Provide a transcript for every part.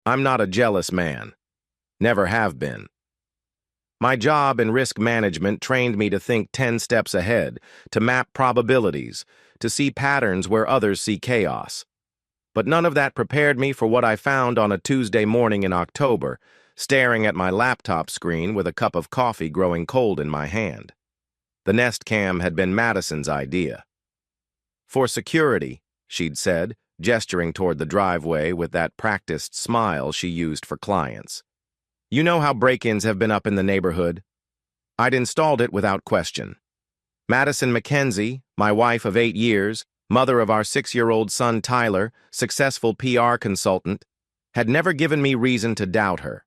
I'm not a jealous man. Never have been. My job in risk management trained me to think 10 steps ahead, to map probabilities, to see patterns where others see chaos. But none of that prepared me for what I found on a Tuesday morning in October, staring at my laptop screen with a cup of coffee growing cold in my hand. The Nest Cam had been Madison's idea. For security, she'd said, gesturing toward the driveway with that practiced smile she used for clients. You know how break-ins have been up in the neighborhood? I'd installed it without question. Madison McKenzie, my wife of 8 years, mother of our 6-year-old son Tyler, successful PR consultant, had never given me reason to doubt her.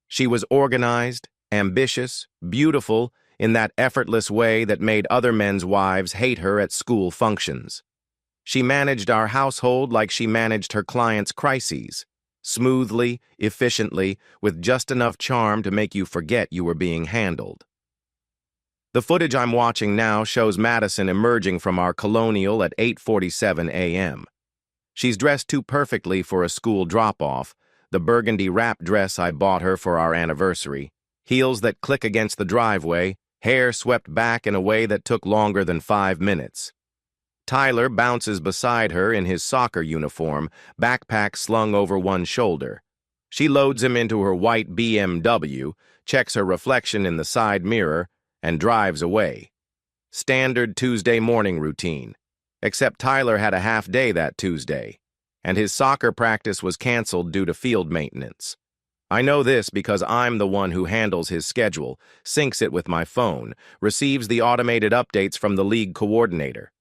She was organized, ambitious, beautiful, in that effortless way that made other men's wives hate her at school functions. She managed our household like she managed her clients' crises, smoothly, efficiently, with just enough charm to make you forget you were being handled. The footage I'm watching now shows Madison emerging from our colonial at 8:47 a.m. She's dressed too perfectly for a school drop-off, the burgundy wrap dress I bought her for our anniversary, heels that click against the driveway, hair swept back in a way that took longer than 5 minutes. Tyler bounces beside her in his soccer uniform, backpack slung over one shoulder. She loads him into her white BMW, checks her reflection in the side mirror, and drives away. Standard Tuesday morning routine, except Tyler had a half day that Tuesday, and his soccer practice was canceled due to field maintenance. I know this because I'm the one who handles his schedule, syncs it with my phone, receives the automated updates from the league coordinator.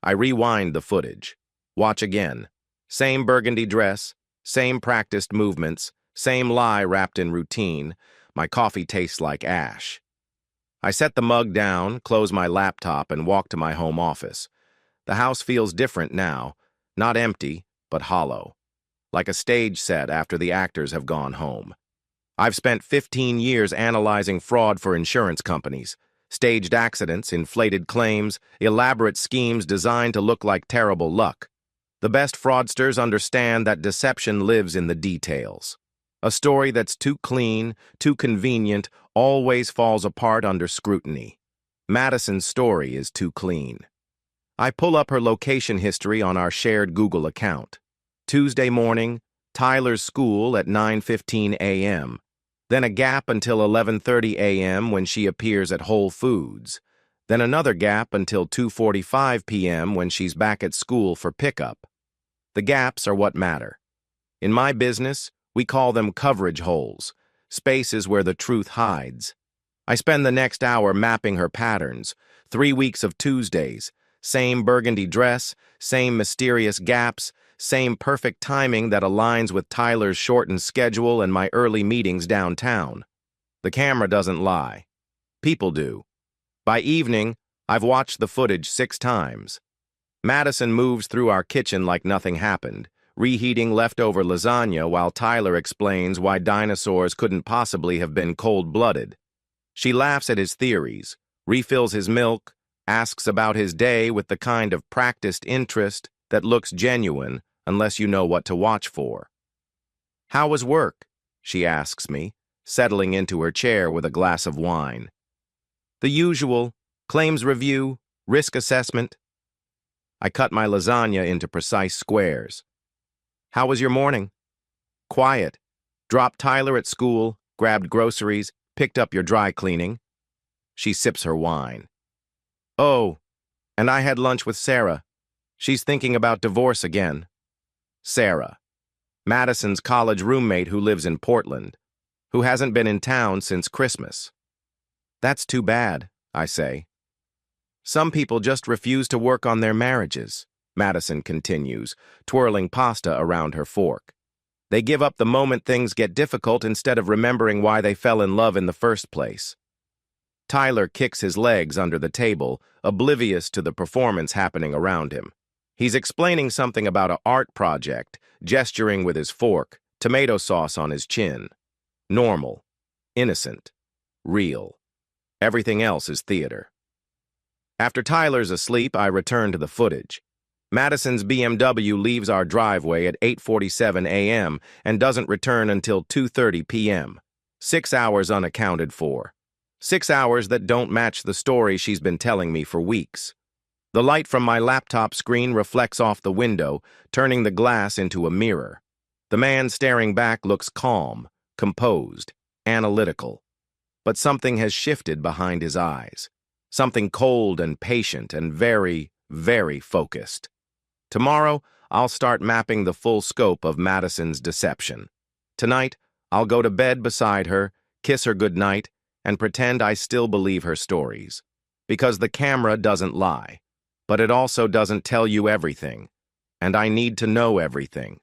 I rewind the footage. Watch again. Same burgundy dress, same practiced movements, same lie wrapped in routine. My coffee tastes like ash. I set the mug down, close my laptop, and walk to my home office. The house feels different now, not empty, but hollow, like a stage set after the actors have gone home. I've spent 15 years analyzing fraud for insurance companies, staged accidents, inflated claims, elaborate schemes designed to look like terrible luck. The best fraudsters understand that deception lives in the details. A story that's too clean, too convenient, always falls apart under scrutiny. Madison's story is too clean. I pull up her location history on our shared Google account. Tuesday morning, Tyler's school at 9:15 a.m., then a gap until 11:30 a.m. when she appears at Whole Foods, then another gap until 2:45 p.m. when she's back at school for pickup. The gaps are what matter. In my business, we call them coverage holes, spaces where the truth hides. I spend the next hour mapping her patterns, 3 weeks of Tuesdays, same burgundy dress, same mysterious gaps, same perfect timing that aligns with Tyler's shortened schedule and my early meetings downtown. The camera doesn't lie. People do. By evening, I've watched the footage 6 times. Madison moves through our kitchen like nothing happened, reheating leftover lasagna while Tyler explains why dinosaurs couldn't possibly have been cold-blooded. She laughs at his theories, refills his milk, asks about his day with the kind of practiced interest that looks genuine unless you know what to watch for. "How was work?" she asks me, settling into her chair with a glass of wine. "The usual, claims review, risk assessment." I cut my lasagna into precise squares. "How was your morning?" "Quiet. Dropped Tyler at school, grabbed groceries, picked up your dry cleaning." She sips her wine. "Oh, and I had lunch with Sarah. She's thinking about divorce again." Sarah, Madison's college roommate who lives in Portland, who hasn't been in town since Christmas. "That's too bad," I say. "Some people just refuse to work on their marriages," Madison continues, twirling pasta around her fork. "They give up the moment things get difficult instead of remembering why they fell in love in the first place." Tyler kicks his legs under the table, oblivious to the performance happening around him. He's explaining something about an art project, gesturing with his fork, tomato sauce on his chin. Normal, innocent, real. Everything else is theater. After Tyler's asleep, I return to the footage. Madison's BMW leaves our driveway at 8:47 a.m. and doesn't return until 2:30 p.m. 6 hours unaccounted for. 6 hours that don't match the story she's been telling me for weeks. The light from my laptop screen reflects off the window, turning the glass into a mirror. The man staring back looks calm, composed, analytical. But something has shifted behind his eyes. Something cold and patient and very, very focused. Tomorrow, I'll start mapping the full scope of Madison's deception. Tonight, I'll go to bed beside her, kiss her goodnight, and pretend I still believe her stories. Because the camera doesn't lie. But it also doesn't tell you everything. And I need to know everything.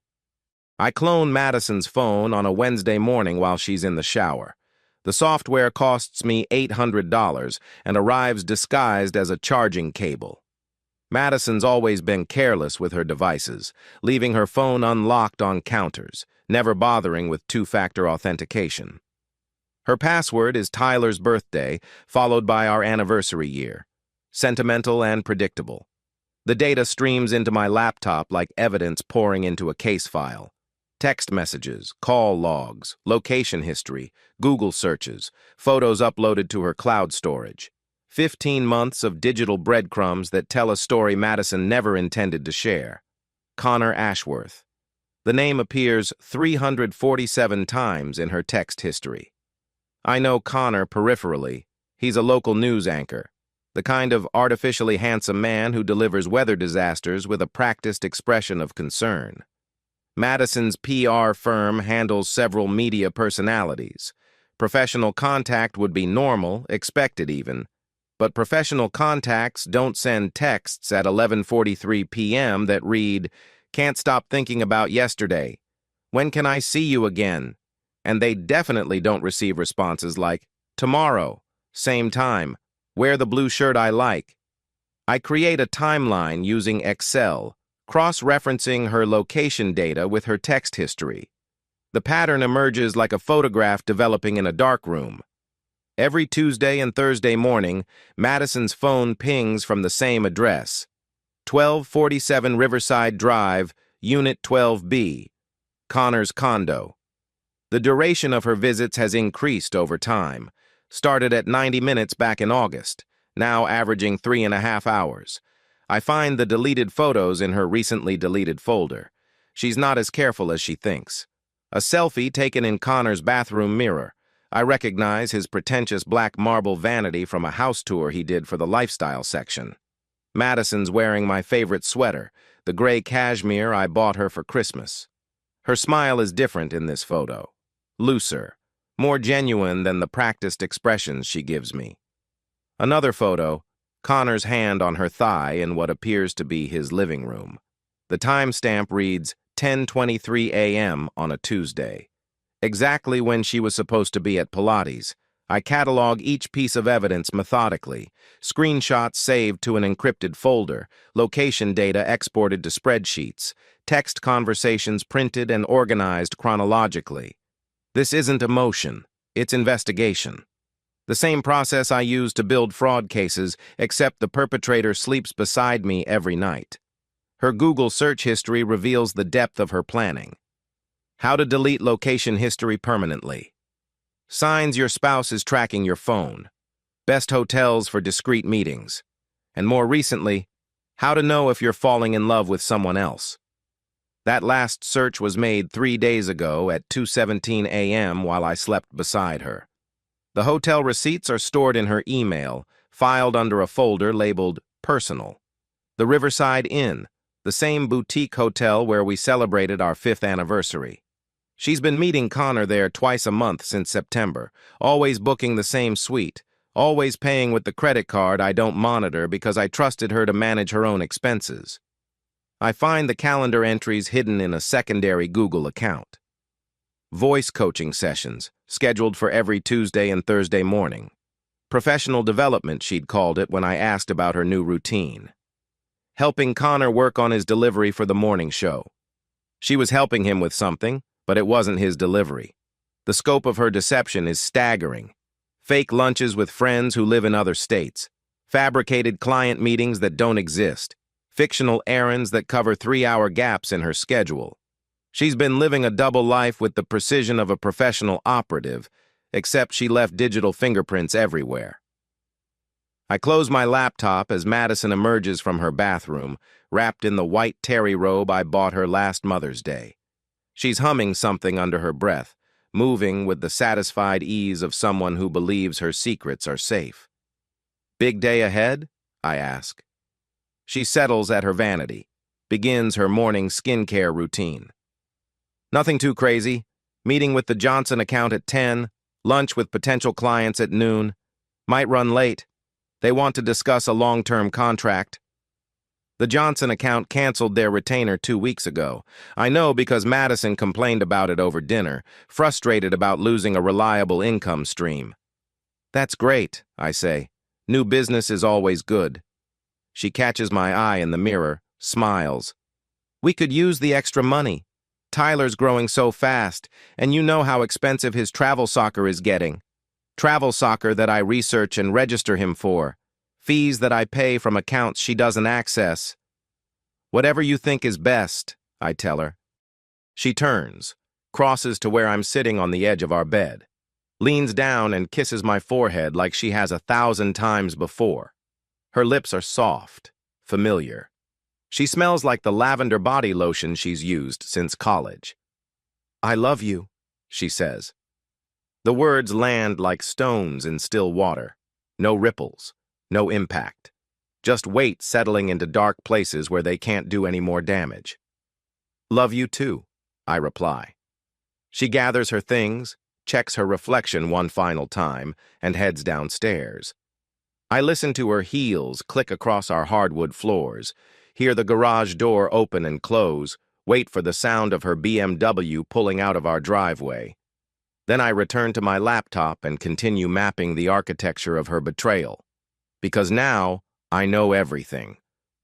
I clone Madison's phone on a Wednesday morning while she's in the shower. The software costs me $800 and arrives disguised as a charging cable. Madison's always been careless with her devices, leaving her phone unlocked on counters, never bothering with two-factor authentication. Her password is Tyler's birthday, followed by our anniversary year. Sentimental and predictable. The data streams into my laptop like evidence pouring into a case file. Text messages, call logs, location history, Google searches, photos uploaded to her cloud storage. 15 months of digital breadcrumbs that tell a story Madison never intended to share. Connor Ashworth. The name appears 347 times in her text history. I know Connor peripherally. He's a local news anchor. The kind of artificially handsome man who delivers weather disasters with a practiced expression of concern. Madison's PR firm handles several media personalities. Professional contact would be normal, expected even. But professional contacts don't send texts at 11:43 p.m. that read, "Can't stop thinking about yesterday. When can I see you again?" And they definitely don't receive responses like, "Tomorrow, same time, wear the blue shirt I like." I create a timeline using Excel, cross-referencing her location data with her text history. The pattern emerges like a photograph developing in a darkroom. Every Tuesday and Thursday morning, Madison's phone pings from the same address. 1247 Riverside Drive, Unit 12B, Connor's condo. The duration of her visits has increased over time. Started at 90 minutes back in August, now averaging 3.5 hours. I find the deleted photos in her recently deleted folder. She's not as careful as she thinks. A selfie taken in Connor's bathroom mirror. I recognize his pretentious black marble vanity from a house tour he did for the lifestyle section. Madison's wearing my favorite sweater, the gray cashmere I bought her for Christmas. Her smile is different in this photo. Looser, more genuine than the practiced expressions she gives me. Another photo, Connor's hand on her thigh in what appears to be his living room. The timestamp reads 10:23 a.m. on a Tuesday. Exactly when she was supposed to be at Pilates. I catalog each piece of evidence methodically, screenshots saved to an encrypted folder, location data exported to spreadsheets, text conversations printed and organized chronologically. This isn't emotion, it's investigation. The same process I use to build fraud cases, except the perpetrator sleeps beside me every night. Her Google search history reveals the depth of her planning. How to delete location history permanently. Signs your spouse is tracking your phone. Best hotels for discreet meetings. And more recently, how to know if you're falling in love with someone else. That last search was made 3 days ago at 2:17 a.m. while I slept beside her. The hotel receipts are stored in her email, filed under a folder labeled Personal. The Riverside Inn, the same boutique hotel where we celebrated our 5th anniversary. She's been meeting Connor there twice a month since September, always booking the same suite, always paying with the credit card I don't monitor because I trusted her to manage her own expenses. I find the calendar entries hidden in a secondary Google account. Voice coaching sessions, scheduled for every Tuesday and Thursday morning. Professional development, she'd called it when I asked about her new routine. Helping Connor work on his delivery for the morning show. She was helping him with something, but it wasn't his delivery. The scope of her deception is staggering. Fake lunches with friends who live in other states. Fabricated client meetings that don't exist. fictional errands that cover 3-hour gaps in her schedule. She's been living a double life with the precision of a professional operative, except she left digital fingerprints everywhere. I close my laptop as Madison emerges from her bathroom, wrapped in the white terry robe I bought her last Mother's Day. She's humming something under her breath, moving with the satisfied ease of someone who believes her secrets are safe. "Big day ahead?" I ask. She settles at her vanity, begins her morning skincare routine. "Nothing too crazy. Meeting with the Johnson account at 10, lunch with potential clients at noon. Might run late. They want to discuss a long-term contract." The Johnson account canceled their retainer 2 weeks ago. I know because Madison complained about it over dinner, frustrated about losing a reliable income stream. "That's great," I say. "New business is always good." She catches my eye in the mirror, smiles. "We could use the extra money. Tyler's growing so fast, and you know how expensive his travel soccer is getting. Travel soccer that I research and register him for. Fees that I pay from accounts she doesn't access." "Whatever you think is best," I tell her. She turns, crosses to where I'm sitting on the edge of our bed, leans down and kisses my forehead like she has 1,000 times before. Her lips are soft, familiar. She smells like the lavender body lotion she's used since college. "I love you," she says. The words land like stones in still water. No ripples, no impact. Just weight settling into dark places where they can't do any more damage. "Love you too," I reply. She gathers her things, checks her reflection one final time, and heads downstairs. I listen to her heels click across our hardwood floors, hear the garage door open and close, wait for the sound of her BMW pulling out of our driveway. Then I return to my laptop and continue mapping the architecture of her betrayal. Because now, I know everything.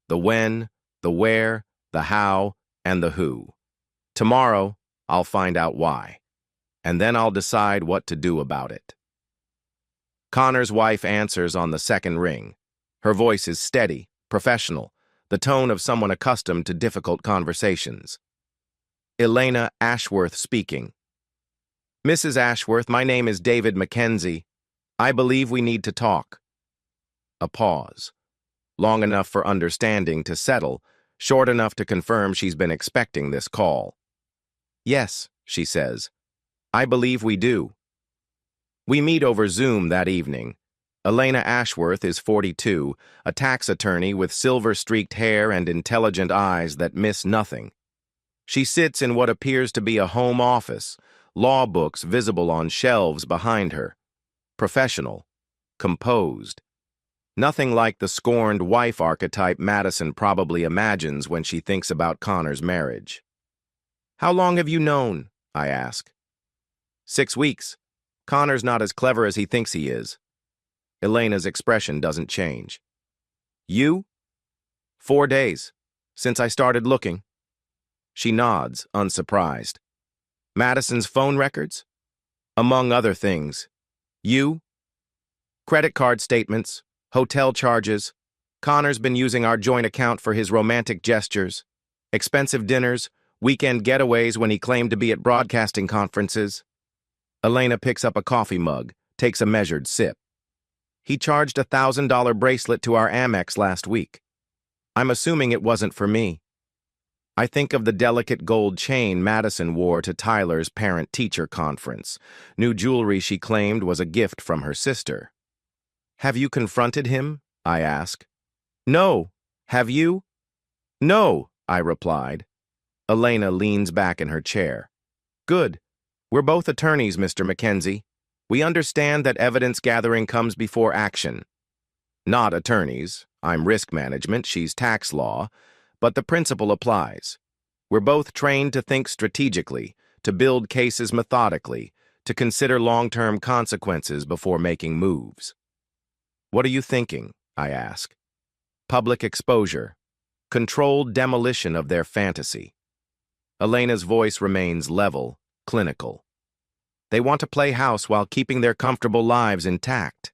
The when, the where, the how, and the who. Tomorrow, I'll find out why. And then I'll decide what to do about it. Connor's wife answers on the second ring. Her voice is steady, professional, the tone of someone accustomed to difficult conversations. Elena Ashworth speaking. "Mrs. Ashworth, my name is David Mackenzie. I believe we need to talk." A pause. Long enough for understanding to settle, short enough to confirm she's been expecting this call. "Yes," she says. "I believe we do." We meet over Zoom that evening. Elena Ashworth is 42, a tax attorney with silver-streaked hair and intelligent eyes that miss nothing. She sits in what appears to be a home office, law books visible on shelves behind her. Professional, composed. Nothing like the scorned wife archetype Madison probably imagines when she thinks about Connor's marriage. "How long have you known?" I ask. 6 weeks. Connor's not as clever as he thinks he is." Elena's expression doesn't change. "You?" 4 days, since I started looking." She nods, unsurprised. "Madison's phone records?" "Among other things. You?" "Credit card statements, hotel charges. Connor's been using our joint account for his romantic gestures, expensive dinners, weekend getaways when he claimed to be at broadcasting conferences." Elena picks up a coffee mug, takes a measured sip. "He charged a $1,000 bracelet to our Amex last week. I'm assuming it wasn't for me." I think of the delicate gold chain Madison wore to Tyler's parent-teacher conference, new jewelry she claimed was a gift from her sister. "Have you confronted him?" I ask. "No. Have you?" "No," I replied. Elena leans back in her chair. "Good. We're both attorneys, Mr. Mackenzie. We understand that evidence gathering comes before action." "Not attorneys. I'm risk management, she's tax law. But the principle applies. We're both trained to think strategically, to build cases methodically, to consider long-term consequences before making moves." "What are you thinking?" I ask. "Public exposure. Controlled demolition of their fantasy." Elena's voice remains level, clinical. "They want to play house while keeping their comfortable lives intact.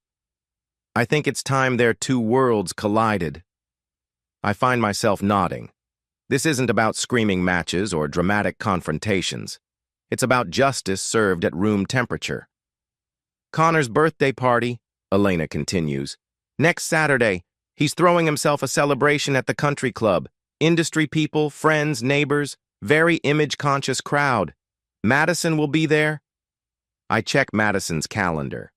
I think it's time their two worlds collided." I find myself nodding. This isn't about screaming matches or dramatic confrontations. It's about justice served at room temperature. Connor's birthday party, Elena continues. Next Saturday, he's throwing himself a celebration at the country club. Industry people, friends, neighbors, very image-conscious crowd. Madison will be there. I check Madison's calendar.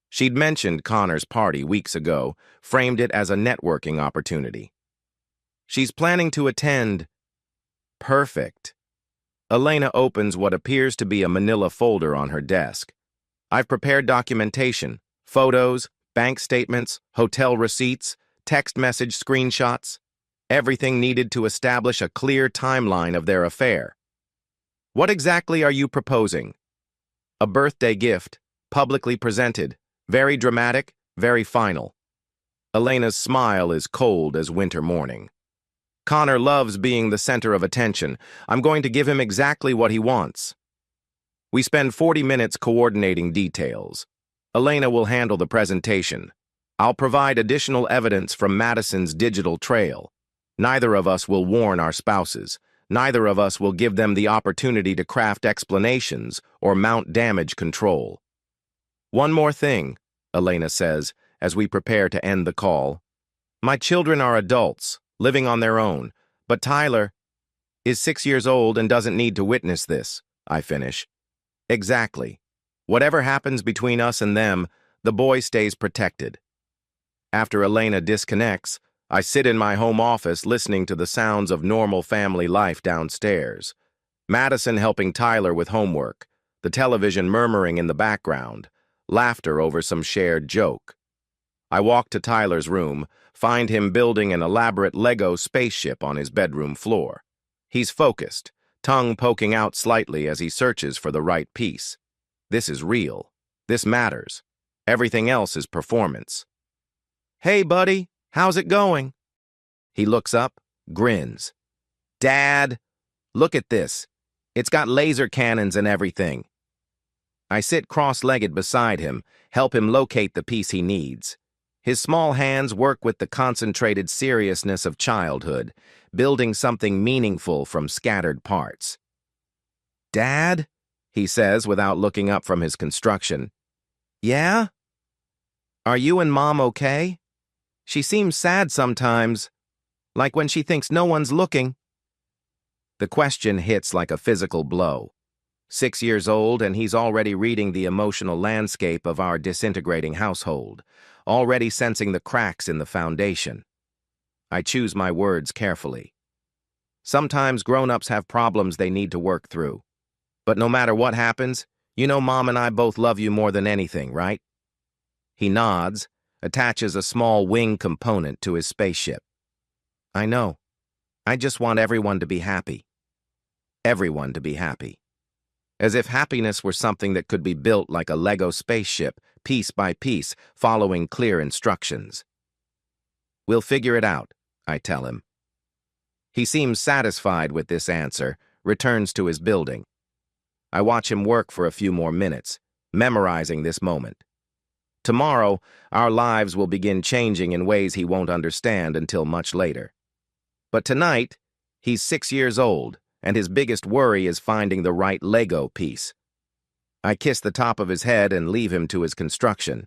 She'd mentioned Connor's party weeks ago, framed it as a networking opportunity. She's planning to attend. Perfect. Elena opens what appears to be a manila folder on her desk. I've prepared documentation, photos, bank statements, hotel receipts, text message screenshots, everything needed to establish a clear timeline of their affair. What exactly are you proposing? A birthday gift, publicly presented, very dramatic, very final. Elena's smile is cold as winter morning. Connor loves being the center of attention. I'm going to give him exactly what he wants. We spend 40 minutes coordinating details. Elena will handle the presentation. I'll provide additional evidence from Madison's digital trail. Neither of us will warn our spouses. Neither of us will give them the opportunity to craft explanations or mount damage control. One more thing, Elena says, as we prepare to end the call. My children are adults, living on their own, but Tyler is 6 years old and doesn't need to witness this, I finish. Exactly. Whatever happens between us and them, the boy stays protected. After Elena disconnects, I sit in my home office listening to the sounds of normal family life downstairs. Madison helping Tyler with homework, the television murmuring in the background, laughter over some shared joke. I walk to Tyler's room, find him building an elaborate Lego spaceship on his bedroom floor. He's focused, tongue poking out slightly as he searches for the right piece. This is real. This matters. Everything else is performance. Hey, buddy, how's it going? He looks up, grins. Dad, look at this. It's got laser cannons and everything. I sit cross-legged beside him, help him locate the piece he needs. His small hands work with the concentrated seriousness of childhood, building something meaningful from scattered parts. Dad, he says without looking up from his construction. Yeah? Are you and Mom okay? She seems sad sometimes, like when she thinks no one's looking. The question hits like a physical blow. 6 years old, and he's already reading the emotional landscape of our disintegrating household, already sensing the cracks in the foundation. I choose my words carefully. Sometimes grown-ups have problems they need to work through. But no matter what happens, you know Mom and I both love you more than anything, right? He nods, attaches a small wing component to his spaceship. I know. I just want everyone to be happy. Everyone to be happy. As if happiness were something that could be built like a Lego spaceship, piece by piece, following clear instructions. We'll figure it out, I tell him. He seems satisfied with this answer, returns to his building. I watch him work for a few more minutes, memorizing this moment. Tomorrow, our lives will begin changing in ways he won't understand until much later. But tonight, he's 6 years old, and his biggest worry is finding the right Lego piece. I kiss the top of his head and leave him to his construction.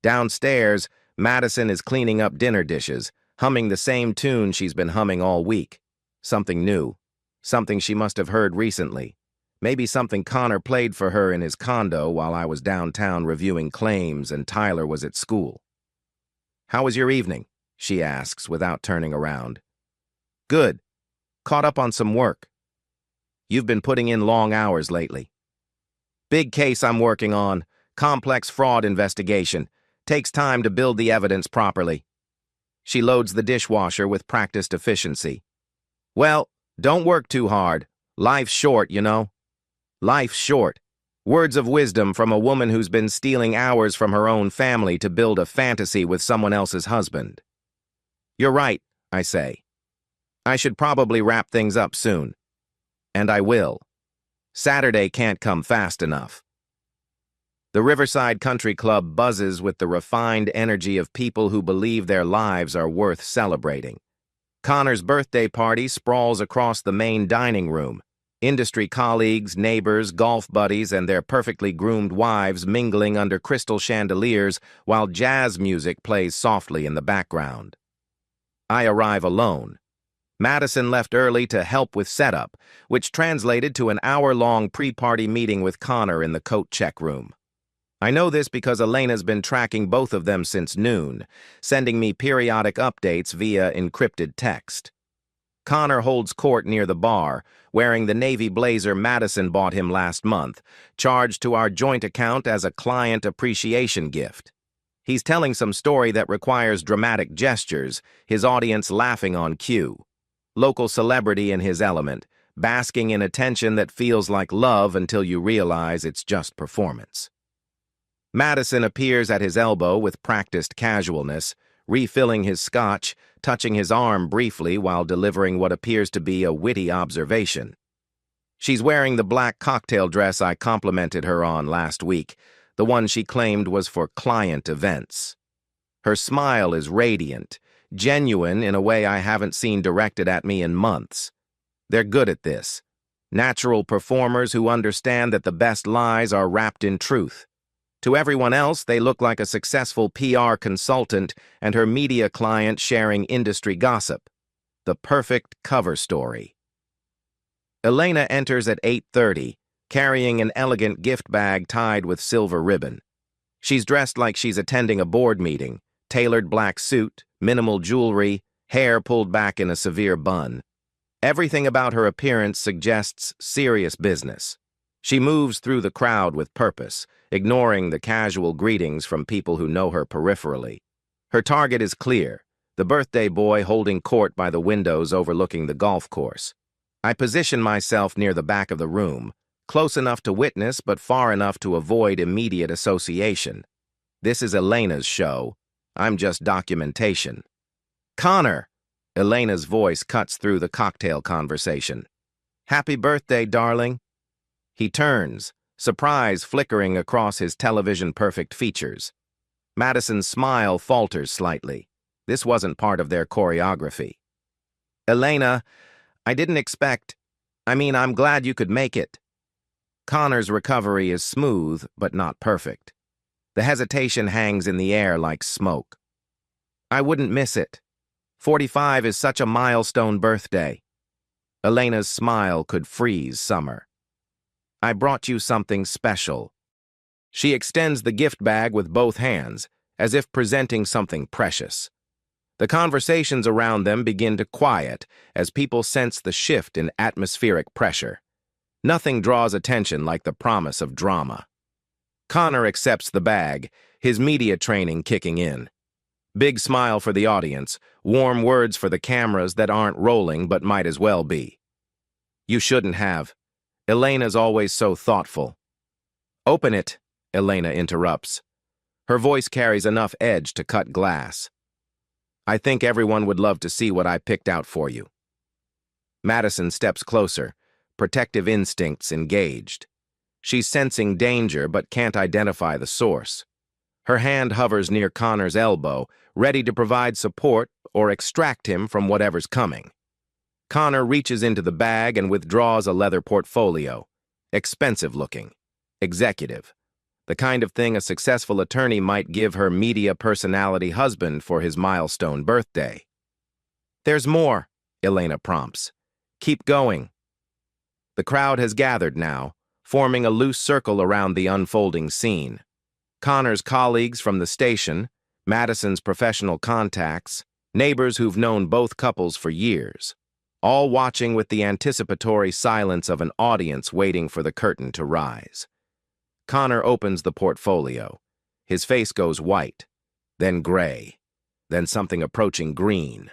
Downstairs, Madison is cleaning up dinner dishes, humming the same tune she's been humming all week. Something new. Something she must have heard recently. Maybe something Connor played for her in his condo while I was downtown reviewing claims and Tyler was at school. How was your evening? She asks without turning around. Good. Caught up on some work. You've been putting in long hours lately. Big case I'm working on. Complex fraud investigation. Takes time to build the evidence properly. She loads the dishwasher with practiced efficiency. Well, don't work too hard. Life's short, you know. Life's short. Words of wisdom from a woman who's been stealing hours from her own family to build a fantasy with someone else's husband. You're right, I say. I should probably wrap things up soon. And I will. Saturday can't come fast enough. The Riverside Country Club buzzes with the refined energy of people who believe their lives are worth celebrating. Connor's birthday party sprawls across the main dining room. Industry colleagues, neighbors, golf buddies, and their perfectly groomed wives mingling under crystal chandeliers while jazz music plays softly in the background. I arrive alone. Madison left early to help with setup, which translated to an hour-long pre-party meeting with Connor in the coat check room. I know this because Elena's been tracking both of them since noon, sending me periodic updates via encrypted text. Connor holds court near the bar, wearing the navy blazer Madison bought him last month, charged to our joint account as a client appreciation gift. He's telling some story that requires dramatic gestures, his audience laughing on cue. Local celebrity in his element, basking in attention that feels like love until you realize it's just performance. Madison appears at his elbow with practiced casualness, refilling his scotch, touching his arm briefly while delivering what appears to be a witty observation. She's wearing the black cocktail dress I complimented her on last week, the one she claimed was for client events. Her smile is radiant, genuine in a way I haven't seen directed at me in months. They're good at this. Natural performers who understand that the best lies are wrapped in truth. To everyone else, they look like a successful PR consultant and her media client sharing industry gossip. The perfect cover story. Elena enters at 8:30, carrying an elegant gift bag tied with silver ribbon. She's dressed like she's attending a board meeting, tailored black suit, minimal jewelry, hair pulled back in a severe bun. Everything about her appearance suggests serious business. She moves through the crowd with purpose, ignoring the casual greetings from people who know her peripherally. Her target is clear, the birthday boy holding court by the windows overlooking the golf course. I position myself near the back of the room, close enough to witness but far enough to avoid immediate association. This is Elena's show. I'm just documentation. Connor! Elena's voice cuts through the cocktail conversation. Happy birthday, darling. He turns, surprise flickering across his television-perfect features. Madison's smile falters slightly. This wasn't part of their choreography. Elena, I didn't expect... I'm glad you could make it. Connor's recovery is smooth, but not perfect. The hesitation hangs in the air like smoke. I wouldn't miss it. 45 is such a milestone birthday. Elena's smile could freeze summer. I brought you something special. She extends the gift bag with both hands, as if presenting something precious. The conversations around them begin to quiet as people sense the shift in atmospheric pressure. Nothing draws attention like the promise of drama. Connor accepts the bag, his media training kicking in. Big smile for the audience, warm words for the cameras that aren't rolling but might as well be. You shouldn't have. Elena's always so thoughtful. Open it, Elena interrupts. Her voice carries enough edge to cut glass. I think everyone would love to see what I picked out for you. Madison steps closer, protective instincts engaged. She's sensing danger but can't identify the source. Her hand hovers near Connor's elbow, ready to provide support or extract him from whatever's coming. Connor reaches into the bag and withdraws a leather portfolio. Expensive looking. Executive. The kind of thing a successful attorney might give her media personality husband for his milestone birthday. There's more, Elena prompts. Keep going. The crowd has gathered now, forming a loose circle around the unfolding scene. Connor's colleagues from the station, Madison's professional contacts, neighbors who've known both couples for years, all watching with the anticipatory silence of an audience waiting for the curtain to rise. Connor opens the portfolio. His face goes white, then gray, then something approaching green.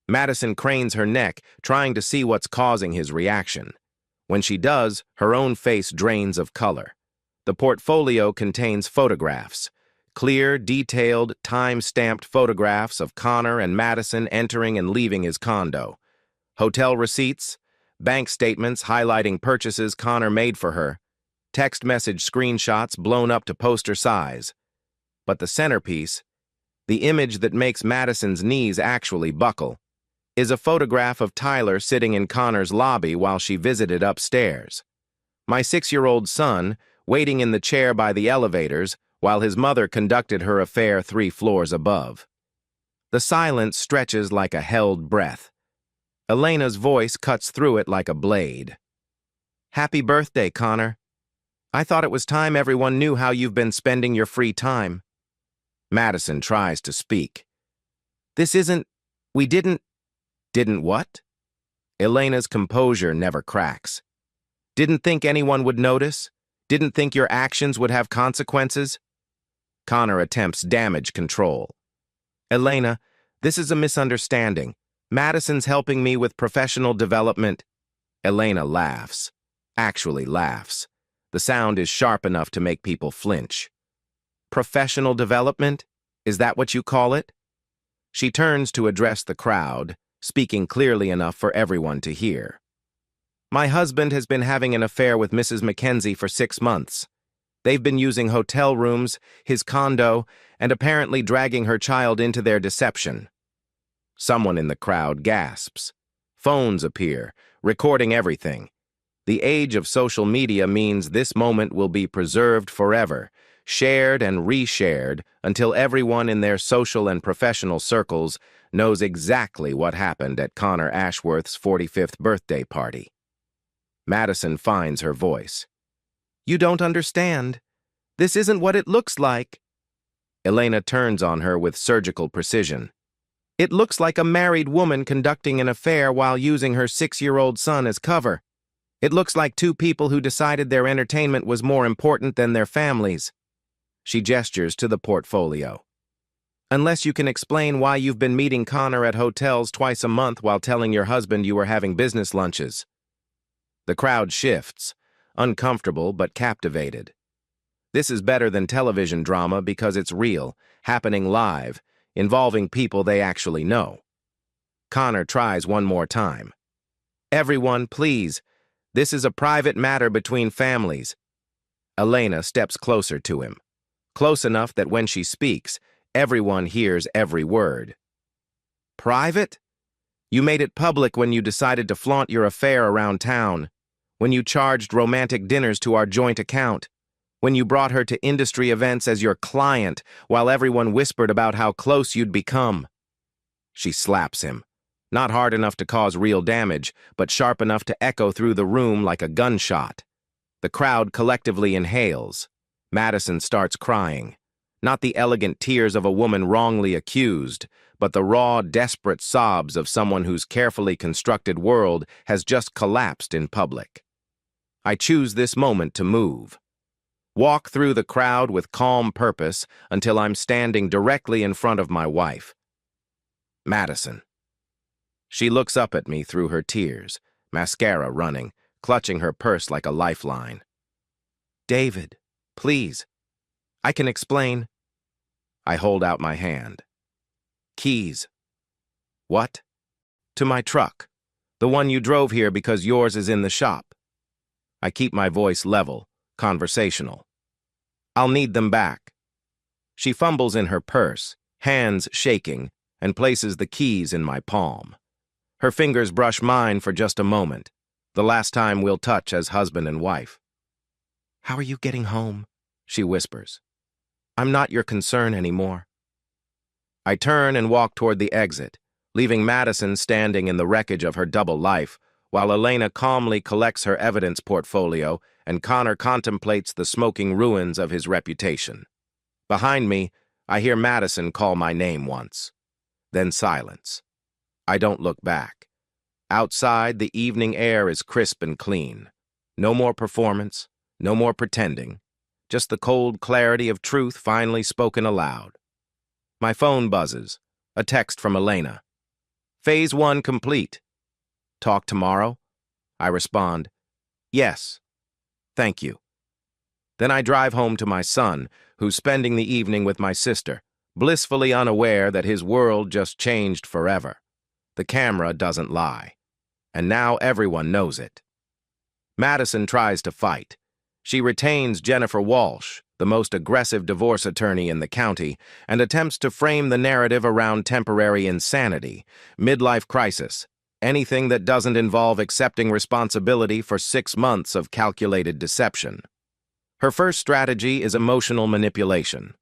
Madison cranes her neck, trying to see what's causing his reaction. When she does, her own face drains of color. The portfolio contains photographs, clear, detailed, time-stamped photographs of Connor and Madison entering and leaving his condo. Hotel receipts, bank statements highlighting purchases Connor made for her, text message screenshots blown up to poster size. But the centerpiece, the image that makes Madison's knees actually buckle, is a photograph of Tyler sitting in Connor's lobby while she visited upstairs. My 6-year-old son, waiting in the chair by the elevators while his mother conducted her affair 3 floors above. The silence stretches like a held breath. Elena's voice cuts through it like a blade. "Happy birthday, Connor. I thought it was time everyone knew how you've been spending your free time." Madison tries to speak. We didn't. Didn't what? Elena's composure never cracks. Didn't think anyone would notice? Didn't think your actions would have consequences? Connor attempts damage control. "Elena, this is a misunderstanding. Madison's helping me with professional development." Elena laughs. Actually laughs. The sound is sharp enough to make people flinch. "Professional development? Is that what you call it?" She turns to address the crowd, speaking clearly enough for everyone to hear. "My husband has been having an affair with Mrs. Mackenzie for 6 months. They've been using hotel rooms, his condo, and apparently dragging her child into their deception." Someone in the crowd gasps. Phones appear, recording everything. The age of social media means this moment will be preserved forever, shared and reshared until everyone in their social and professional circles knows exactly what happened at Connor Ashworth's 45th birthday party. Madison finds her voice. "You don't understand. This isn't what it looks like." Elena turns on her with surgical precision. "It looks like a married woman conducting an affair while using her 6-year-old son as cover. It looks like 2 people who decided their entertainment was more important than their families." She gestures to the portfolio. "Unless you can explain why you've been meeting Connor at hotels twice a month while telling your husband you were having business lunches." The crowd shifts, uncomfortable but captivated. This is better than television drama because it's real, happening live, involving people they actually know. Connor tries one more time. "Everyone, please. This is a private matter between families." Elena steps closer to him, close enough that when she speaks, everyone hears every word. "Private? You made it public when you decided to flaunt your affair around town, when you charged romantic dinners to our joint account, when you brought her to industry events as your client while everyone whispered about how close you'd become." She slaps him, not hard enough to cause real damage, but sharp enough to echo through the room like a gunshot. The crowd collectively inhales. Madison starts crying. Not the elegant tears of a woman wrongly accused, but the raw, desperate sobs of someone whose carefully constructed world has just collapsed in public. I choose this moment to move. Walk through the crowd with calm purpose until I'm standing directly in front of my wife. Madison. She looks up at me through her tears, mascara running, clutching her purse like a lifeline. "David, please. I can explain." I hold out my hand. "Keys." "What?" "To my truck. The one you drove here because yours is in the shop." I keep my voice level, conversational. "I'll need them back." She fumbles in her purse, hands shaking, and places the keys in my palm. Her fingers brush mine for just a moment, the last time we'll touch as husband and wife. "How are you getting home?" she whispers. "I'm not your concern anymore." I turn and walk toward the exit, leaving Madison standing in the wreckage of her double life, while Elena calmly collects her evidence portfolio and Connor contemplates the smoking ruins of his reputation. Behind me, I hear Madison call my name once. Then silence. I don't look back. Outside, the evening air is crisp and clean. No more performance, no more pretending. Just the cold clarity of truth finally spoken aloud. My phone buzzes. A text from Elena. "Phase 1 complete. Talk tomorrow?" I respond, "Yes. Thank you." Then I drive home to my son, who's spending the evening with my sister, blissfully unaware that his world just changed forever. The camera doesn't lie. And now everyone knows it. Madison tries to fight. She retains Jennifer Walsh, the most aggressive divorce attorney in the county, and attempts to frame the narrative around temporary insanity, midlife crisis, anything that doesn't involve accepting responsibility for 6 months of calculated deception. Her first strategy is emotional manipulation.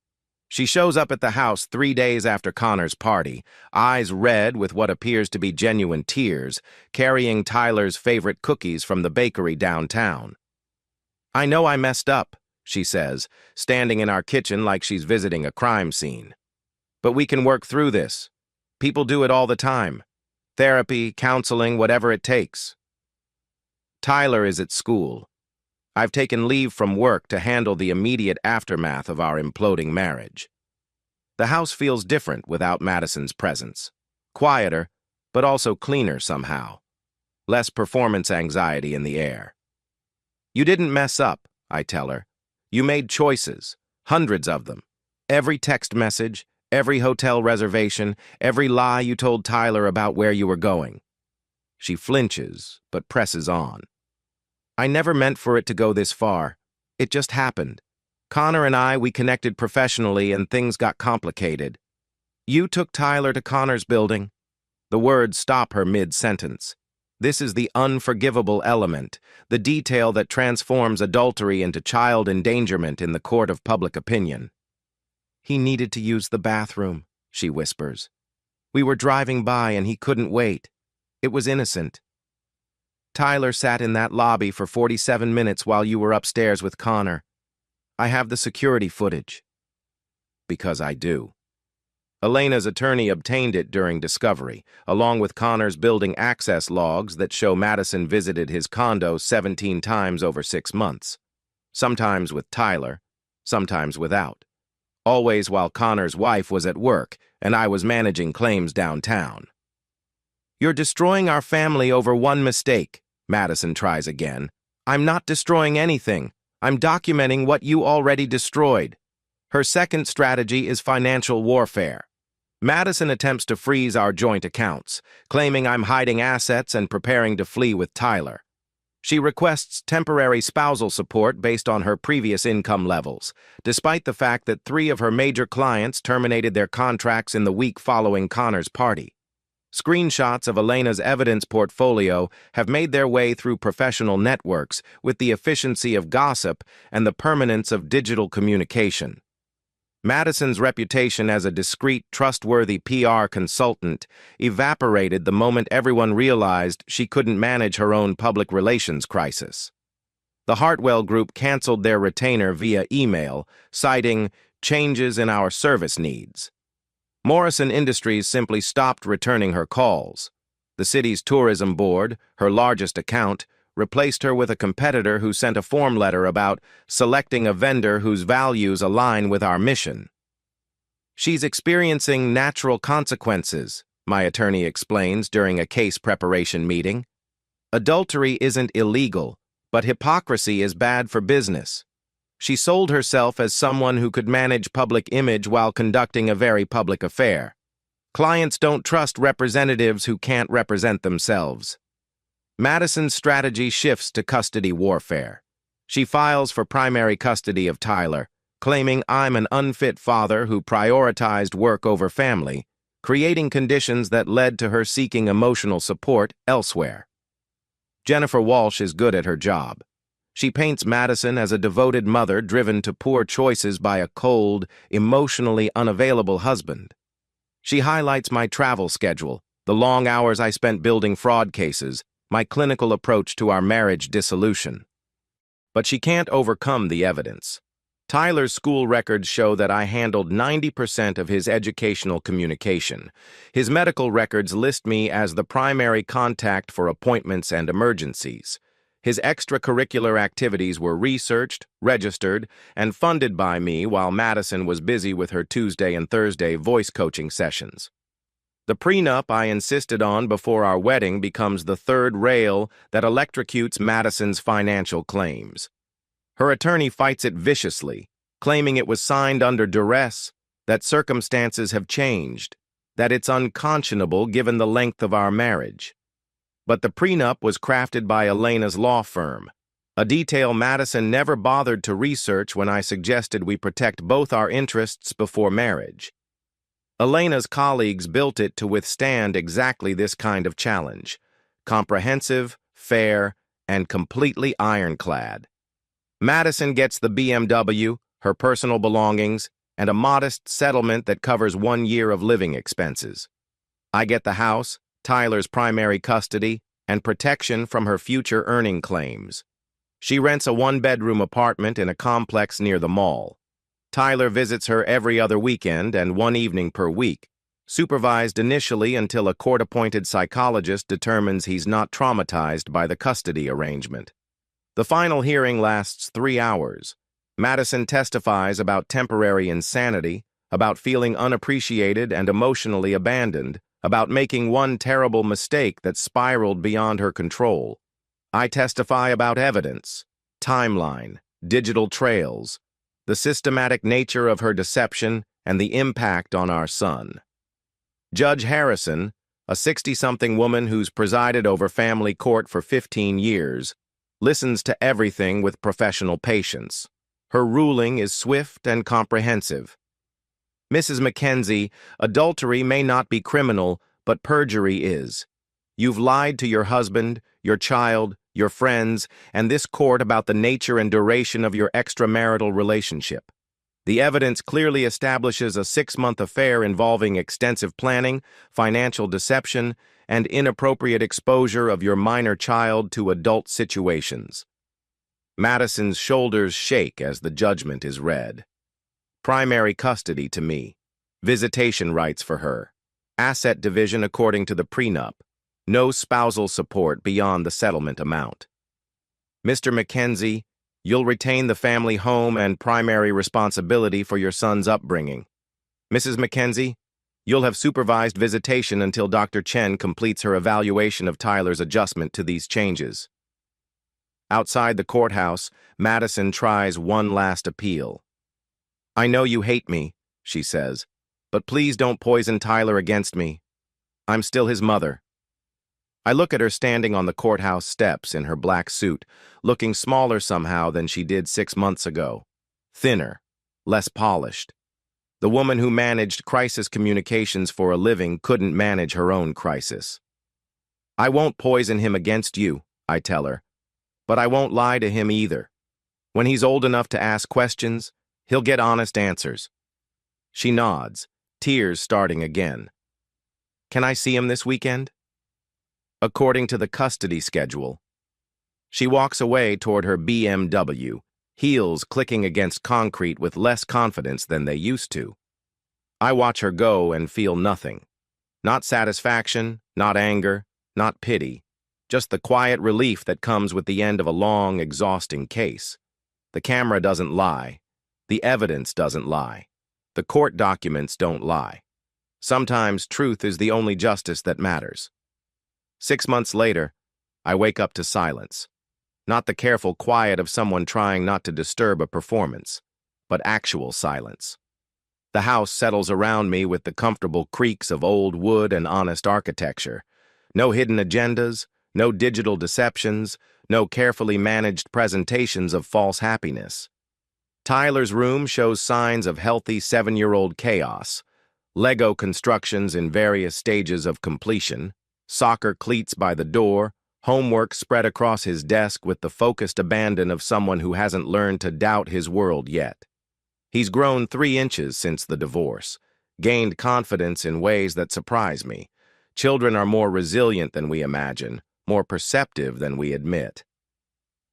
She shows up at the house 3 days after Connor's party, eyes red with what appears to be genuine tears, carrying Tyler's favorite cookies from the bakery downtown. "I know I messed up," she says, standing in our kitchen like she's visiting a crime scene. "But we can work through this. People do it all the time. Therapy, counseling, whatever it takes." Tyler is at school. I've taken leave from work to handle the immediate aftermath of our imploding marriage. The house feels different without Madison's presence. Quieter, but also cleaner somehow. Less performance anxiety in the air. "You didn't mess up," I tell her. "You made choices, hundreds of them. Every text message, every hotel reservation, every lie you told Tyler about where you were going." She flinches, but presses on. "I never meant for it to go this far. It just happened. Connor and we connected professionally and things got complicated. You took Tyler to Connor's building." The words stop her mid-sentence. This is the unforgivable element, the detail that transforms adultery into child endangerment in the court of public opinion. "He needed to use the bathroom," she whispers. "We were driving by and he couldn't wait. It was innocent. Tyler sat in that lobby for 47 minutes while you were upstairs with Connor. I have the security footage." Because I do. Elena's attorney obtained it during discovery, along with Connor's building access logs that show Madison visited his condo 17 times over 6 months. Sometimes with Tyler, sometimes without. Always while Connor's wife was at work and I was managing claims downtown. "You're destroying our family over one mistake," Madison tries again. "I'm not destroying anything. I'm documenting what you already destroyed." Her second strategy is financial warfare. Madison attempts to freeze our joint accounts, claiming I'm hiding assets and preparing to flee with Tyler. She requests temporary spousal support based on her previous income levels, despite the fact that 3 of her major clients terminated their contracts in the week following Connor's party. Screenshots of Elena's evidence portfolio have made their way through professional networks with the efficiency of gossip and the permanence of digital communication. Madison's reputation as a discreet, trustworthy PR consultant evaporated the moment everyone realized she couldn't manage her own public relations crisis. The Hartwell Group canceled their retainer via email, citing changes in our service needs. Morrison Industries simply stopped returning her calls. The city's tourism board, her largest account, replaced her with a competitor who sent a form letter about selecting a vendor whose values align with our mission. "She's experiencing natural consequences," my attorney explains during a case preparation meeting. "Adultery isn't illegal, but hypocrisy is bad for business. She sold herself as someone who could manage public image while conducting a very public affair. Clients don't trust representatives who can't represent themselves." Madison's strategy shifts to custody warfare. She files for primary custody of Tyler, claiming I'm an unfit father who prioritized work over family, creating conditions that led to her seeking emotional support elsewhere. Jennifer Walsh is good at her job. She paints Madison as a devoted mother driven to poor choices by a cold, emotionally unavailable husband. She highlights my travel schedule, the long hours I spent building fraud cases, my clinical approach to our marriage dissolution. But she can't overcome the evidence. Tyler's school records show that I handled 90% of his educational communication. His medical records list me as the primary contact for appointments and emergencies. His extracurricular activities were researched, registered, and funded by me while Madison was busy with her Tuesday and Thursday voice coaching sessions. The prenup I insisted on before our wedding becomes the third rail that electrocutes Madison's financial claims. Her attorney fights it viciously, claiming it was signed under duress, that circumstances have changed, that it's unconscionable given the length of our marriage. But the prenup was crafted by Elena's law firm. A detail Madison never bothered to research when I suggested we protect both our interests before marriage. Elena's colleagues built it to withstand exactly this kind of challenge: comprehensive, fair, and completely ironclad. Madison gets the BMW, her personal belongings, and a modest settlement that covers 1 year of living expenses. I get the house, Tyler's primary custody, and protection from her future earning claims. She rents a 1-bedroom apartment in a complex near the mall. Tyler visits her every other weekend and 1 evening per week, supervised initially until a court-appointed psychologist determines he's not traumatized by the custody arrangement. The final hearing lasts 3 hours. Madison testifies about temporary insanity, about feeling unappreciated and emotionally abandoned, about making one terrible mistake that spiraled beyond her control. I testify about evidence, timeline, digital trails, the systematic nature of her deception, and the impact on our son. Judge Harrison, a 60-something woman who's presided over family court for 15 years, listens to everything with professional patience. Her ruling is swift and comprehensive. Mrs. Mackenzie, adultery may not be criminal, but perjury is. You've lied to your husband, your child, your friends, and this court about the nature and duration of your extramarital relationship. The evidence clearly establishes a 6-month affair involving extensive planning, financial deception, and inappropriate exposure of your minor child to adult situations. Madison's shoulders shake as the judgment is read. Primary custody to me. Visitation rights for her. Asset division according to the prenup. No spousal support beyond the settlement amount. Mr. Mackenzie, you'll retain the family home and primary responsibility for your son's upbringing. Mrs. Mackenzie, you'll have supervised visitation until Dr. Chen completes her evaluation of Tyler's adjustment to these changes. Outside the courthouse, Madison tries one last appeal. I know you hate me, she says, but please don't poison Tyler against me. I'm still his mother. I look at her standing on the courthouse steps in her black suit, looking smaller somehow than she did 6 months ago. Thinner, less polished. The woman who managed crisis communications for a living couldn't manage her own crisis. I won't poison him against you, I tell her, but I won't lie to him either. When he's old enough to ask questions, he'll get honest answers. She nods, tears starting again. Can I see him this weekend? According to the custody schedule. She walks away toward her BMW, heels clicking against concrete with less confidence than they used to. I watch her go and feel nothing. Not satisfaction, not anger, not pity, just the quiet relief that comes with the end of a long, exhausting case. The camera doesn't lie. The evidence doesn't lie. The court documents don't lie. Sometimes truth is the only justice that matters. 6 months later, I wake up to silence. Not the careful quiet of someone trying not to disturb a performance, but actual silence. The house settles around me with the comfortable creaks of old wood and honest architecture. No hidden agendas, no digital deceptions, no carefully managed presentations of false happiness. Tyler's room shows signs of healthy 7-year-old chaos. Lego constructions in various stages of completion. Soccer cleats by the door, homework spread across his desk with the focused abandon of someone who hasn't learned to doubt his world yet. He's grown 3 inches since the divorce, gained confidence in ways that surprise me. Children are more resilient than we imagine, more perceptive than we admit.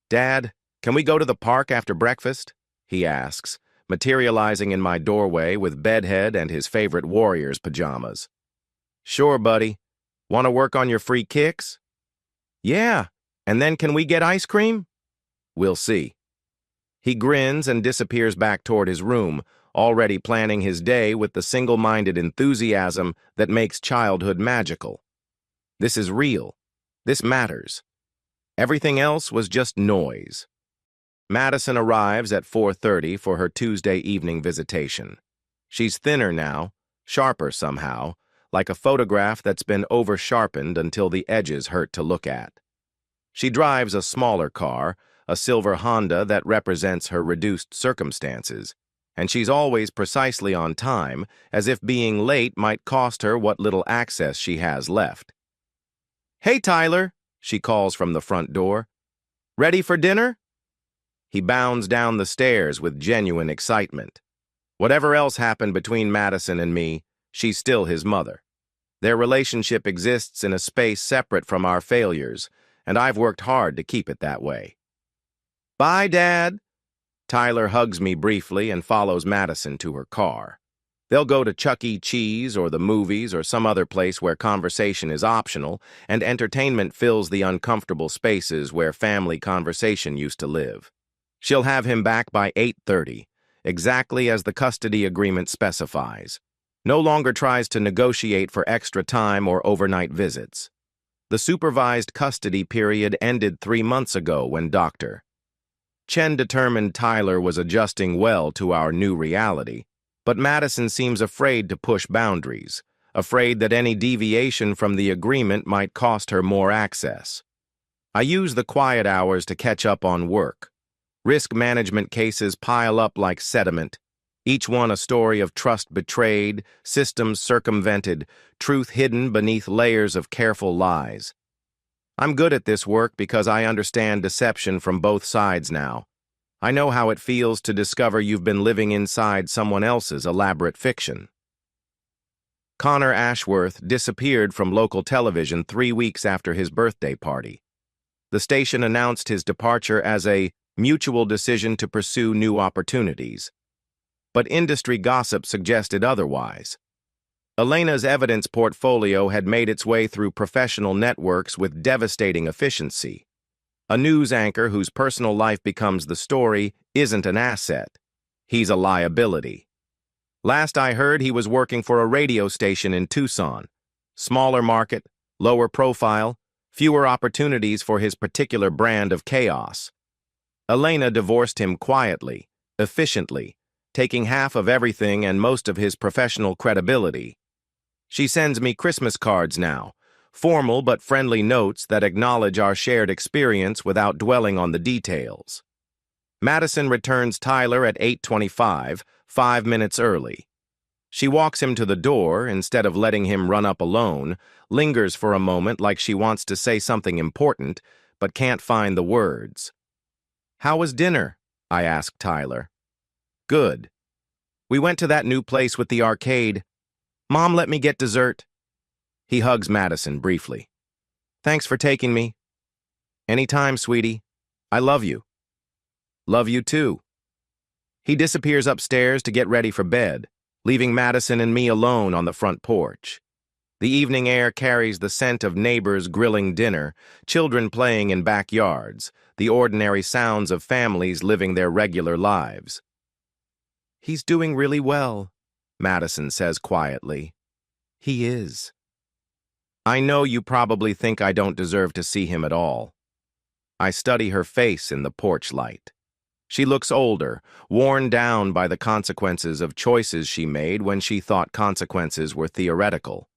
Dad, can we go to the park after breakfast? He asks, materializing in my doorway with bedhead and his favorite Warriors pajamas. Sure, buddy. Want to work on your free kicks? Yeah, and then can we get ice cream? We'll see. He grins and disappears back toward his room, already planning his day with the single-minded enthusiasm that makes childhood magical. This is real. This matters. Everything else was just noise. Madison arrives at 4:30 for her Tuesday evening visitation. She's thinner now, sharper somehow, like a photograph that's been over-sharpened until the edges hurt to look at. She drives a smaller car, a silver Honda that represents her reduced circumstances, and she's always precisely on time, as if being late might cost her what little access she has left. "Hey, Tyler," she calls from the front door. "Ready for dinner?" He bounds down the stairs with genuine excitement. Whatever else happened between Madison and me, she's still his mother. Their relationship exists in a space separate from our failures, and I've worked hard to keep it that way. "Bye, Dad." Tyler hugs me briefly and follows Madison to her car. They'll go to Chuck E. Cheese or the movies or some other place where conversation is optional and entertainment fills the uncomfortable spaces where family conversation used to live. She'll have him back by 8:30, exactly as the custody agreement specifies. No longer tries to negotiate for extra time or overnight visits. The supervised custody period ended 3 months ago when Dr. Chen determined Tyler was adjusting well to our new reality, but Madison seems afraid to push boundaries, afraid that any deviation from the agreement might cost her more access. I use the quiet hours to catch up on work. Risk management cases pile up like sediment, each one a story of trust betrayed, systems circumvented, truth hidden beneath layers of careful lies. I'm good at this work because I understand deception from both sides now. I know how it feels to discover you've been living inside someone else's elaborate fiction. Connor Ashworth disappeared from local television 3 weeks after his birthday party. The station announced his departure as a mutual decision to pursue new opportunities. But industry gossip suggested otherwise. Elena's evidence portfolio had made its way through professional networks with devastating efficiency. A news anchor whose personal life becomes the story isn't an asset. He's a liability. Last I heard, he was working for a radio station in Tucson. Smaller market, lower profile, fewer opportunities for his particular brand of chaos. Elena divorced him quietly, efficiently, taking half of everything and most of his professional credibility. She sends me Christmas cards now, formal but friendly notes that acknowledge our shared experience without dwelling on the details. Madison returns Tyler at 8:25, 5 minutes early. She walks him to the door instead of letting him run up alone, lingers for a moment like she wants to say something important, but can't find the words. "How was dinner?" I ask Tyler. "Good. We went to that new place with the arcade. Mom let me get dessert." He hugs Madison briefly. "Thanks for taking me." "Anytime, sweetie. I love you." "Love you too." He disappears upstairs to get ready for bed, leaving Madison and me alone on the front porch. The evening air carries the scent of neighbors grilling dinner, children playing in backyards, the ordinary sounds of families living their regular lives. "He's doing really well," Madison says quietly. "He is." I know you probably think I don't deserve to see him at all. I study her face in the porch light. She looks older, worn down by the consequences of choices she made when she thought consequences were theoretical.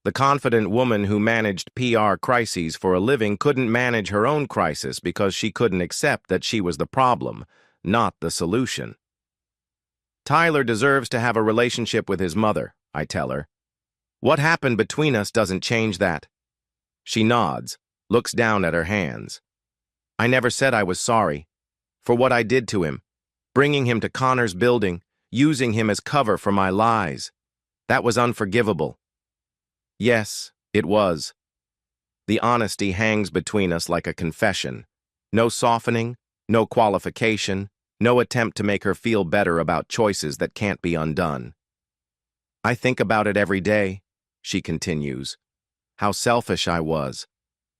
The confident woman who managed PR crises for a living couldn't manage her own crisis because she couldn't accept that she was the problem, not the solution. "Tyler deserves to have a relationship with his mother," I tell her. "What happened between us doesn't change that." She nods, looks down at her hands. "I never said I was sorry for what I did to him, bringing him to Connor's building, using him as cover for my lies. That was unforgivable." Yes, it was. The honesty hangs between us like a confession. No softening, no qualification, no attempt to make her feel better about choices that can't be undone. "I think about it every day," she continues. "How selfish I was.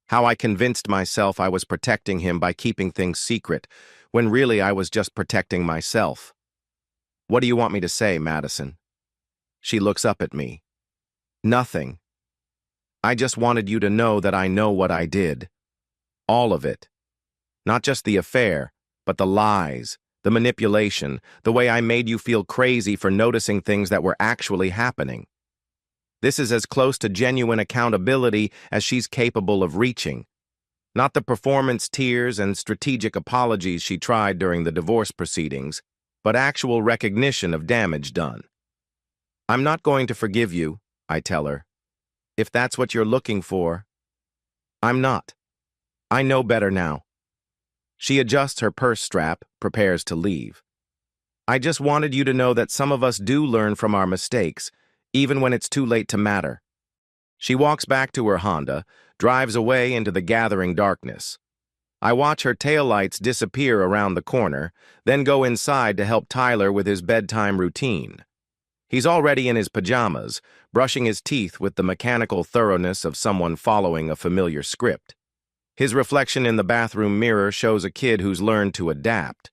How I convinced myself I was protecting him by keeping things secret, when really I was just protecting myself." "What do you want me to say, Madison?" She looks up at me. "Nothing. I just wanted you to know that I know what I did. All of it. Not just the affair, but the lies, the manipulation, the way I made you feel crazy for noticing things that were actually happening. This is as close to genuine accountability as she's capable of reaching. Not the performance tears and strategic apologies she tried during the divorce proceedings, but actual recognition of damage done. "I'm not going to forgive you," I tell her. "If that's what you're looking for." "I'm not. I know better now." She adjusts her purse strap, prepares to leave. "I just wanted you to know that some of us do learn from our mistakes, even when it's too late to matter." She walks back to her Honda, drives away into the gathering darkness. I watch her taillights disappear around the corner, then go inside to help Tyler with his bedtime routine. He's already in his pajamas, brushing his teeth with the mechanical thoroughness of someone following a familiar script. His reflection in the bathroom mirror shows a kid who's learned to adapt,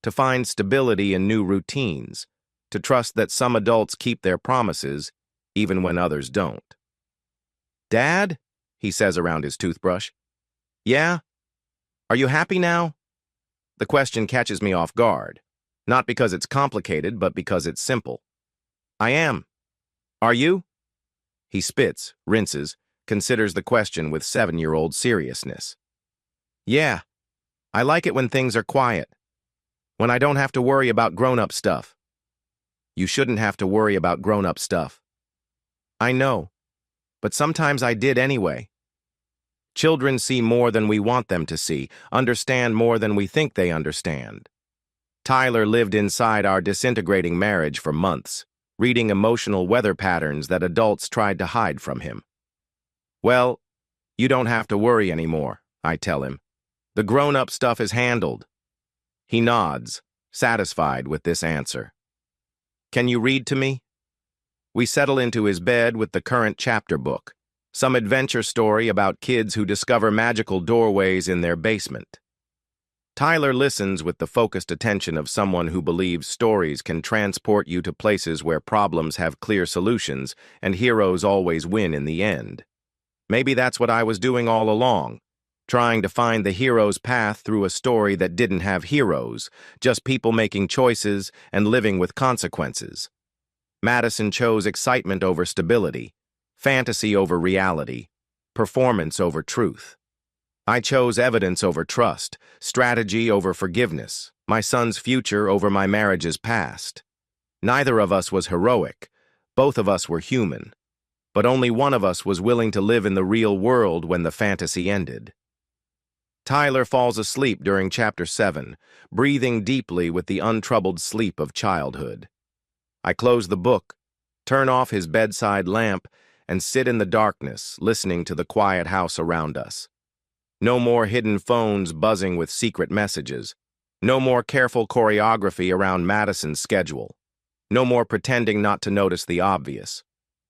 to find stability in new routines, to trust that some adults keep their promises, even when others don't. "Dad?" he says around his toothbrush. "Yeah? Are you happy now?" The question catches me off guard, not because it's complicated, but because it's simple. "I am. Are you?" He spits, rinses, considers the question with 7-year-old seriousness. "Yeah. I like it when things are quiet. When I don't have to worry about grown-up stuff." "You shouldn't have to worry about grown-up stuff." "I know. But sometimes I did anyway." Children see more than we want them to see, understand more than we think they understand. Tyler lived inside our disintegrating marriage for months, reading emotional weather patterns that adults tried to hide from him. "Well, you don't have to worry anymore," I tell him. "The grown-up stuff is handled." He nods, satisfied with this answer. "Can you read to me?" We settle into his bed with the current chapter book, some adventure story about kids who discover magical doorways in their basement. Tyler listens with the focused attention of someone who believes stories can transport you to places where problems have clear solutions and heroes always win in the end. Maybe that's what I was doing all along, trying to find the hero's path through a story that didn't have heroes, just people making choices and living with consequences. Madison chose excitement over stability, fantasy over reality, performance over truth. I chose evidence over trust, strategy over forgiveness, my son's future over my marriage's past. Neither of us was heroic. Both of us were human. But only one of us was willing to live in the real world when the fantasy ended. Tyler falls asleep during Chapter 7, breathing deeply with the untroubled sleep of childhood. I close the book, turn off his bedside lamp, and sit in the darkness, listening to the quiet house around us. No more hidden phones buzzing with secret messages. No more careful choreography around Madison's schedule. No more pretending not to notice the obvious.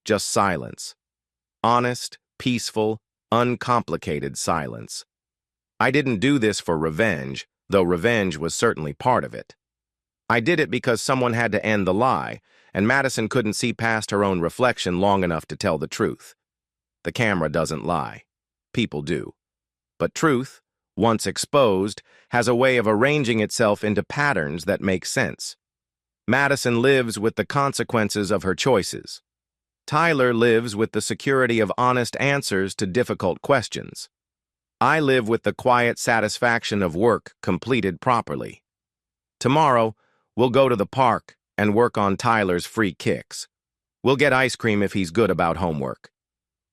Just silence. Honest, peaceful, uncomplicated silence. I didn't do this for revenge, though revenge was certainly part of it. I did it because someone had to end the lie, and Madison couldn't see past her own reflection long enough to tell the truth. The camera doesn't lie. People do. But truth, once exposed, has a way of arranging itself into patterns that make sense. Madison lives with the consequences of her choices. Tyler lives with the security of honest answers to difficult questions. I live with the quiet satisfaction of work completed properly. Tomorrow, we'll go to the park and work on Tyler's free kicks. We'll get ice cream if he's good about homework.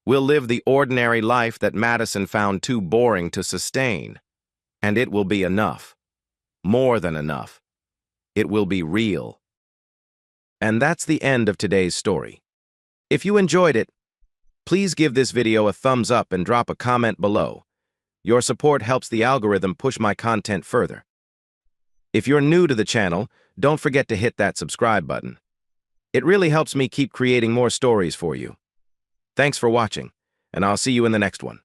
We'll live the ordinary life that Madison found too boring to sustain. And it will be enough. More than enough. It will be real. And that's the end of today's story. If you enjoyed it, please give this video a thumbs up and drop a comment below. Your support helps the algorithm push my content further. If you're new to the channel, don't forget to hit that subscribe button. It really helps me keep creating more stories for you. Thanks for watching, and I'll see you in the next one.